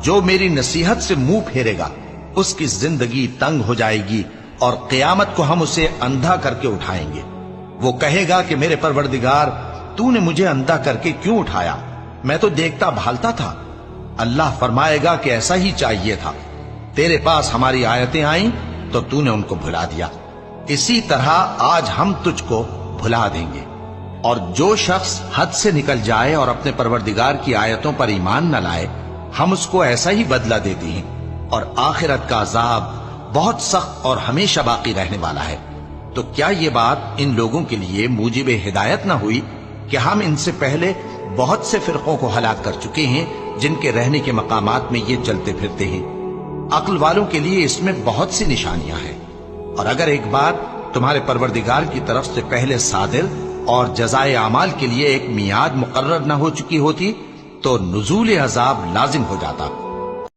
جو میری نصیحت سے منہ پھیرے گا اس کی زندگی تنگ ہو جائے گی اور قیامت کو ہم اسے اندھا کر کے اٹھائیں گے۔ وہ کہے گا کہ میرے پروردگار، تو نے مجھے اندھا کر کے کیوں اٹھایا؟ میں تو دیکھتا بھالتا تھا۔ اللہ فرمائے گا کہ ایسا ہی چاہیے تھا، تیرے پاس ہماری آیتیں آئیں تو تو نے ان کو بھلا دیا، اسی طرح آج ہم تجھ کو بھلا دیں گے۔ اور جو شخص حد سے نکل جائے اور اپنے پروردگار کی آیتوں پر ایمان نہ لائے، ہم اس کو ایسا ہی بدلہ دیتے ہیں، اور آخرت کا عذاب بہت سخت اور ہمیشہ باقی رہنے والا ہے۔ تو کیا یہ بات ان لوگوں کے لیے موجب ہدایت نہ ہوئی کہ ہم ان سے پہلے بہت سے فرقوں کو ہلاک کر چکے ہیں جن کے رہنے کے مقامات میں یہ چلتے پھرتے ہیں؟ عقل والوں کے لیے اس میں بہت سی نشانیاں ہیں۔ اور اگر ایک بات تمہارے پروردگار کی طرف سے پہلے صادر اور جزائے اعمال کے لیے ایک میعاد مقرر نہ ہو چکی ہوتی تو نزول عذاب لازم ہو جاتا۔